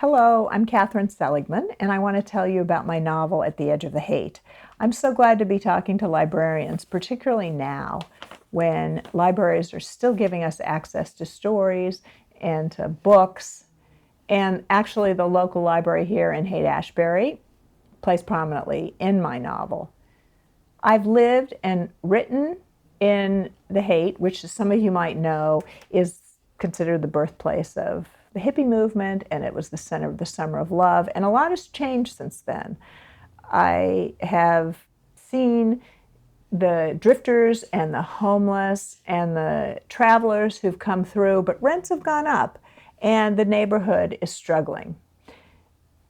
Hello, I'm Katherine Seligman, and I want to tell you about my novel, At the Edge of the Hate. I'm so glad to be talking to librarians, particularly now when libraries are still giving us access to stories and to books. And actually, the local library here in Haight-Ashbury plays prominently in my novel. I've lived and written in the Haight, which as some of you might know is considered the birthplace of the hippie movement, and it was the center of the Summer of Love, and a lot has changed since then. I have seen the drifters and the homeless and the travelers who've come through, but rents have gone up and the neighborhood is struggling.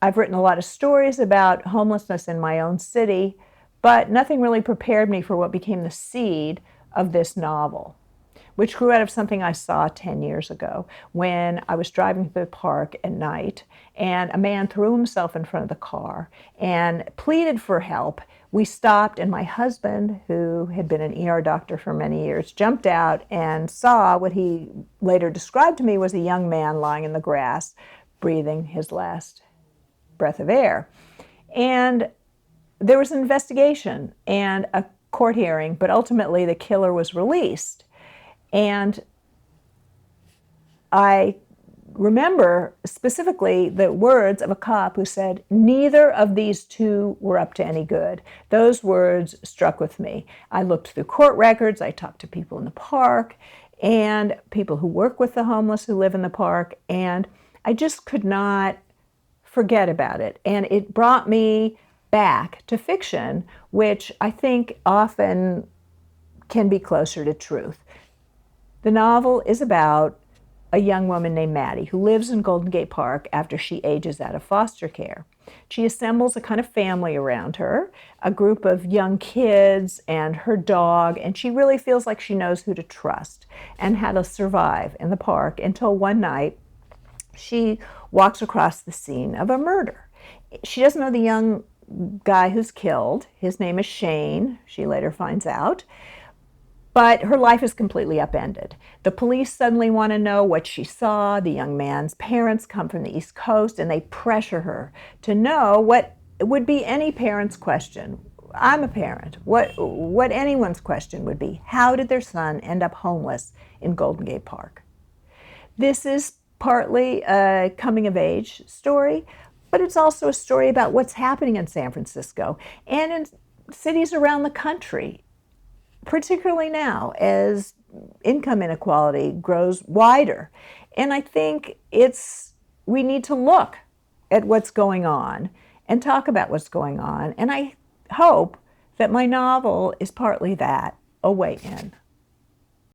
I've written a lot of stories about homelessness in my own city, but nothing really prepared me for what became the seed of this novel, which grew out of something I saw 10 years ago when I was driving through the park at night and a man threw himself in front of the car and pleaded for help. We stopped, and my husband, who had been an ER doctor for many years, jumped out and saw what he later described to me was a young man lying in the grass, breathing his last breath of air. And there was an investigation and a court hearing, but ultimately the killer was released. And I remember specifically the words of a cop who said, "Neither of these two were up to any good." Those words struck with me. I looked through court records, I talked to people in the park and people who work with the homeless who live in the park, and I just could not forget about it. And it brought me back to fiction, which I think often can be closer to truth. The novel is about a young woman named Maddie who lives in Golden Gate Park after she ages out of foster care. She assembles a kind of family around her, a group of young kids and her dog, and she really feels like she knows who to trust and how to survive in the park until one night she walks across the scene of a murder. She doesn't know the young guy who's killed. His name is Shane, she later finds out. But her life is completely upended. The police suddenly want to know what she saw. The young man's parents come from the East Coast and they pressure her to know what would be any parent's question. I'm a parent. What anyone's question would be, how did their son end up homeless in Golden Gate Park? This is partly a coming of age story, but it's also a story about what's happening in San Francisco and in cities around the country, particularly now as income inequality grows wider. And I think we need to look at what's going on and talk about what's going on. And I hope that my novel is partly that, A Way In.